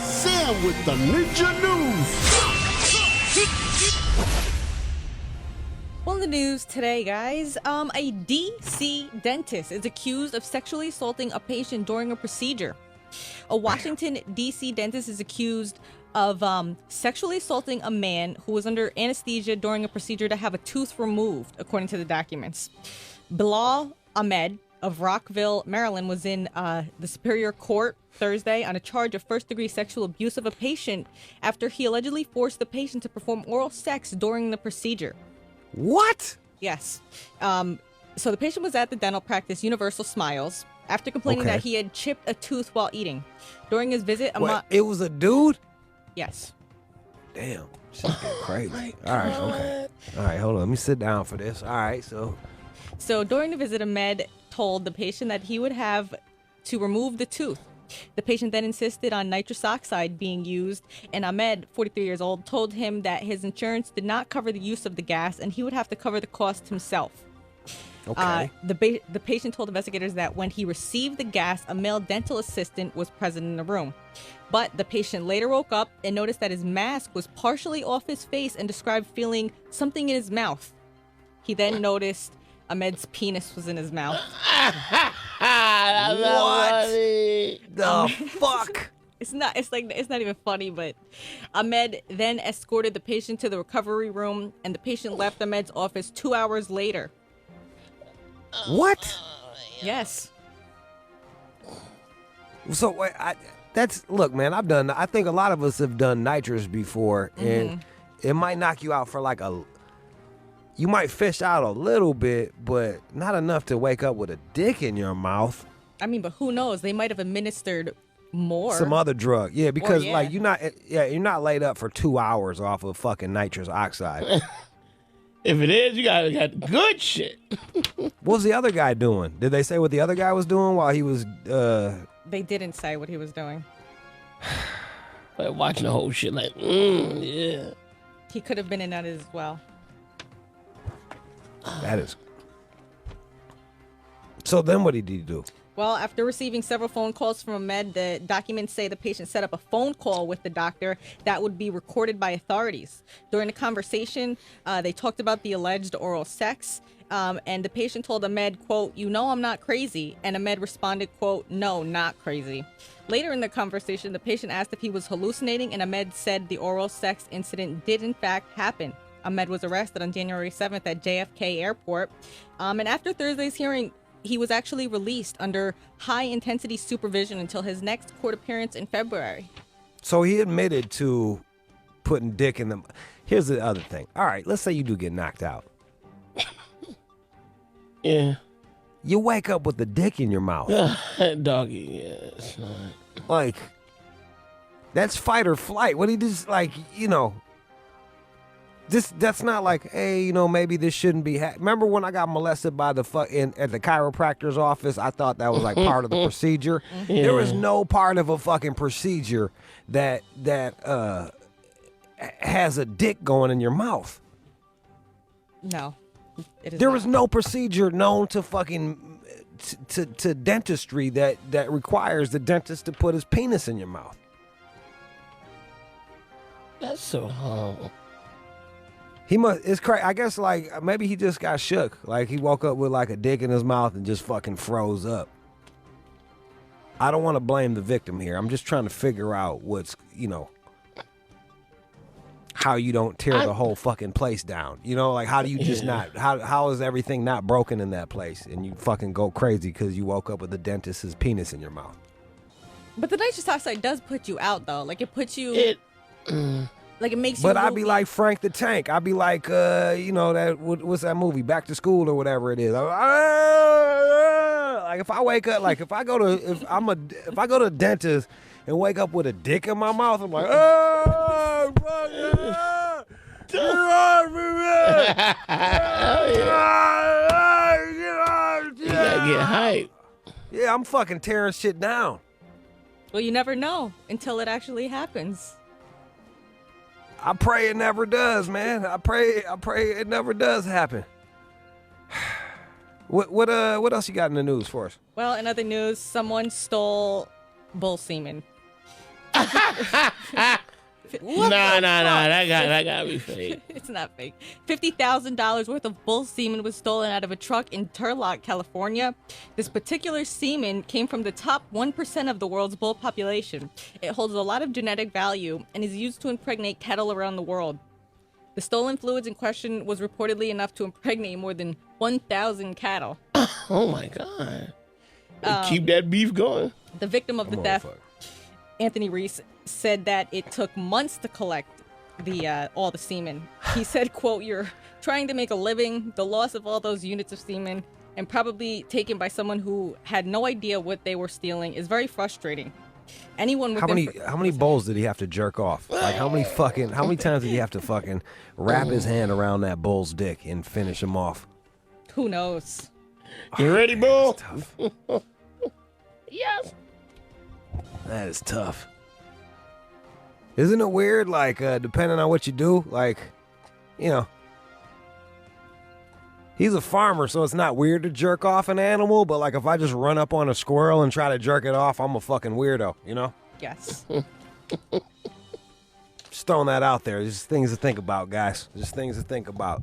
Sam with the Ninja News. Well, in the news today, guys, a D.C. dentist is accused of sexually assaulting a patient during a procedure. A Washington, D.C. dentist is accused of sexually assaulting a man who was under anesthesia during a procedure to have a tooth removed, according to the documents. Bilal Ahmed of Rockville, Maryland, was in the Superior Court Thursday on a charge of first-degree sexual abuse of a patient after he allegedly forced the patient to perform oral sex during the procedure. What? Yes. So the patient was at the dental practice Universal Smiles after complaining that he had chipped a tooth while eating. During his visit, it was a dude? Yes. Damn. Shit getting crazy. All right, okay. All right, hold on. Let me sit down for this. All right, So during the visit, Ahmed told the patient that he would have to remove the tooth. The patient then insisted on nitrous oxide being used, and Ahmed, 43 years old, told him that his insurance did not cover the use of the gas and he would have to cover the cost himself. Okay. The patient told investigators that when he received the gas, a male dental assistant was present in the room. But the patient later woke up and noticed that his mask was partially off his face and described feeling something in his mouth. He then noticed Ahmed's penis was in his mouth. What the fuck? It's not even funny, but Ahmed then escorted the patient to the recovery room, and the patient left Ahmed's office 2 hours later. What? Yes. So wait, look, man, I think a lot of us have done nitrous before, and it might knock you out for you might fish out a little bit, but not enough to wake up with a dick in your mouth. I mean, but who knows? They might have administered more. Some other drug. Yeah, because you're not laid up for 2 hours off of fucking nitrous oxide. If it is, you got good shit. What was the other guy doing? Did they say what the other guy was doing while he was They didn't say what he was doing. Like watching the whole shit yeah. He could have been in that as well. That is. So then what did he do? Well, after receiving several phone calls from Ahmed, the documents say the patient set up a phone call with the doctor that would be recorded by authorities. During the conversation, they talked about the alleged oral sex, and the patient told Ahmed, quote, "You know I'm not crazy," and Ahmed responded, quote, "No, not crazy." Later in the conversation, the patient asked if he was hallucinating, and Ahmed said the oral sex incident did in fact happen. Ahmed was arrested on January 7th at JFK Airport, and after Thursday's hearing, he was actually released under high-intensity supervision until his next court appearance in February. So he admitted to putting dick in them. Here's the other thing. All right, let's say you do get knocked out. Yeah. You wake up with the dick in your mouth. Doggy, yes. Like, that's fight or flight. What he just, that's not like, hey, maybe this shouldn't be. Remember when I got molested by at the chiropractor's office? I thought that was like part of the procedure. Yeah. There was no part of a fucking procedure that has a dick going in your mouth. No, it is There not. was no procedure known to fucking to dentistry that requires the dentist to put his penis in your mouth. That's so horrible. It's crazy. I guess maybe he just got shook. Like he woke up with a dick in his mouth and just fucking froze up. I don't want to blame the victim here. I'm just trying to figure out what's, how you don't tear the whole fucking place down. How do you just not, how is everything not broken in that place and you fucking go crazy because you woke up with the dentist's penis in your mouth? But the nitrous oxide does put you out, though. Like, it puts you... it makes you... But I'd be like Frank the Tank. I'd be like, what's that movie? Back to School or whatever it is. Like if I wake up, if I go to the dentist and wake up with a dick in my mouth, I'm like, oh, fuck yeah. Get off me, man. You gotta get hype. Yeah, I'm fucking tearing shit down. Well, you never know until it actually happens. I pray it never does, man. I pray it never does happen. What else you got in the news for us? Well, in other news, someone stole bull semen. Nah, that gotta be fake. It's not fake. $50,000 worth of bull semen was stolen out of a truck in Turlock, California. This particular semen came from the top 1% of the world's bull population. It holds a lot of genetic value and is used to impregnate cattle around the world. The stolen fluids in question was reportedly enough to impregnate more than 1,000 cattle. Oh my God. Keep that beef going. The victim of the theft, Motherfucker. Anthony Reese, said that it took months to collect all the semen. He said, quote, "You're trying to make a living, the loss of all those units of semen, and probably taken by someone who had no idea what they were stealing, is very frustrating. Anyone with How many bowls did he have to jerk off? Like how many times did he have to fucking wrap his hand around that bull's dick and finish him off? Who knows? You ready, bull? Tough. Yes. That is tough. Isn't it weird? Like, depending on what you do, like, you know, he's a farmer, so it's not weird to jerk off an animal. But like, if I just run up on a squirrel and try to jerk it off, I'm a fucking weirdo, you know? Yes. Just throwing that out there. Just things to think about, guys. Just things to think about.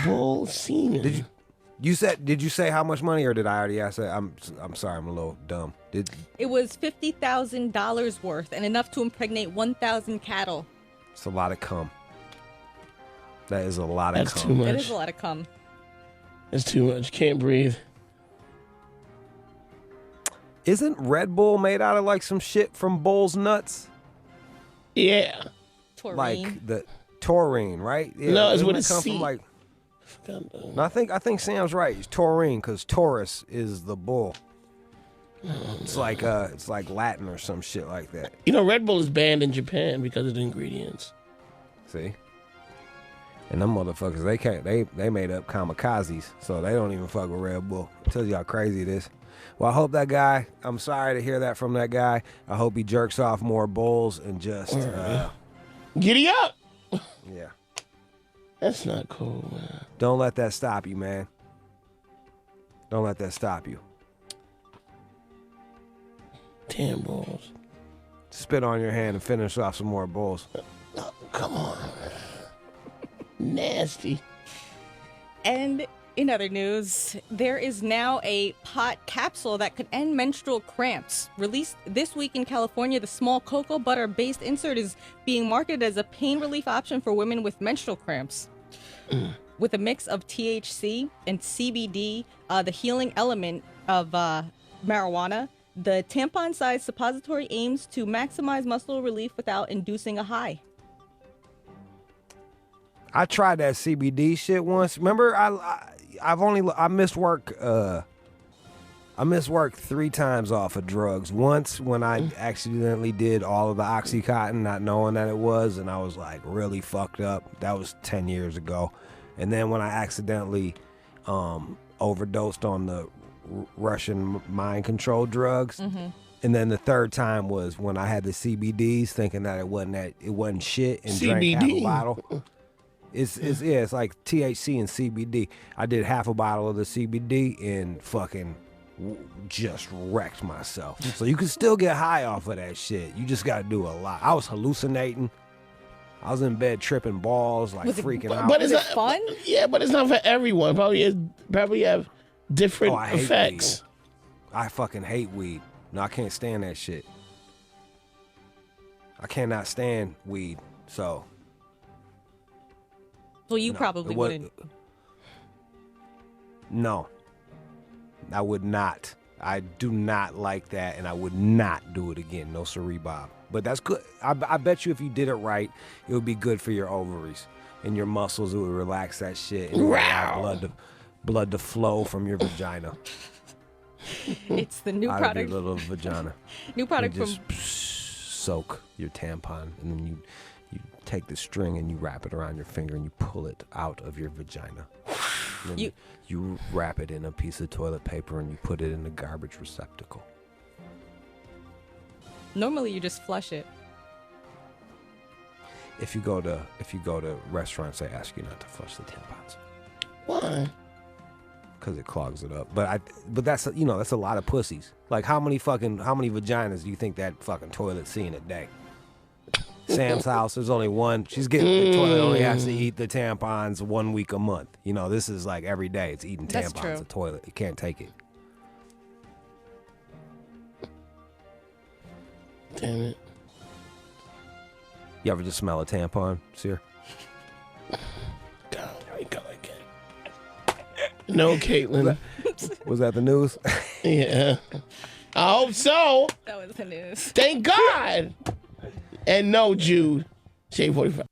Bull semen. Did you say how much money, or did I already ask that? I'm sorry, I'm a little dumb. It was $50,000 worth and enough to impregnate 1,000 cattle. It's a lot of cum. That is a lot of That's cum. too much. It is a lot of cum. It's too much. Can't breathe. Isn't Red Bull made out of like some shit from bull's nuts? Yeah. Taurine. Like the taurine, right? Yeah, No, it's doesn't with it a come C. from like. No, I think Sam's right. It's taurine because Taurus is the bull. It's like Latin or some shit like that. You know, Red Bull is banned in Japan because of the ingredients. See? And them motherfuckers, they made up kamikazes, so they don't even fuck with Red Bull. It tells you how crazy it is. Well, I hope that guy, I'm sorry to hear that from that guy. I hope he jerks off more bulls and just, Giddy up. yeah. That's not cool, man. Don't let that stop you, man. Don't let that stop you. Damn balls. Spit on your hand and finish off some more bulls. Oh, come on. Nasty. And in other news, there is now a pot capsule that could end menstrual cramps. Released this week in California, the small cocoa butter-based insert is being marketed as a pain relief option for women with menstrual cramps. With a mix of THC and CBD, the healing element of marijuana, the tampon-sized suppository aims to maximize muscle relief without inducing a high. I tried that CBD shit once. Remember, I missed work. I missed work 3 times off of drugs. Once when I accidentally did all of the OxyContin, not knowing that it was, and I was like really fucked up. That was 10 years ago. And then when I accidentally overdosed on the Russian mind control drugs. And then the third time was when I had the CBDs, thinking that it wasn't shit, and drank half a bottle. It's like THC and CBD. I did half a bottle of the CBD and fucking just wrecked myself. So you can still get high off of that shit. You just got to do a lot. I was hallucinating. I was in bed tripping balls, like freaking out. But it's Was not it fun? Yeah, but it's not for everyone. Probably have different I hate effects. weed. I fucking hate weed. No, I can't stand that shit. I cannot stand weed. So. Well, you No, probably it wa- wouldn't. No, I would not. I do not like that, and I would not do it again. No siree, Bob. But that's good. I bet you if you did it right, it would be good for your ovaries and your muscles. It would relax that shit and allow blood to flow from your vagina It's the new out of your product. little vagina. New product You from just soak your tampon, and then you take the string and you wrap it around your finger and you pull it out of your vagina. Then you wrap it in a piece of toilet paper and you put it in the garbage receptacle. normally you just flush it. If you go to restaurants, they ask you not to flush the tampons. Why? because it clogs it up. But that's that's a lot of pussies. Like how many vaginas do you think that fucking toilet's seeing a day? Sam's house, there's only one. She's getting the toilet only has to eat the tampons 1 week a month. This is like every day. It's eating That's tampons. true. The toilet, it can't take it. Damn it. You ever just smell a tampon, Seer? God, here we go again. No, Caitlin. Was that the news? Yeah. I hope so. That was the news. Thank God. And no, Jude. Shade 45.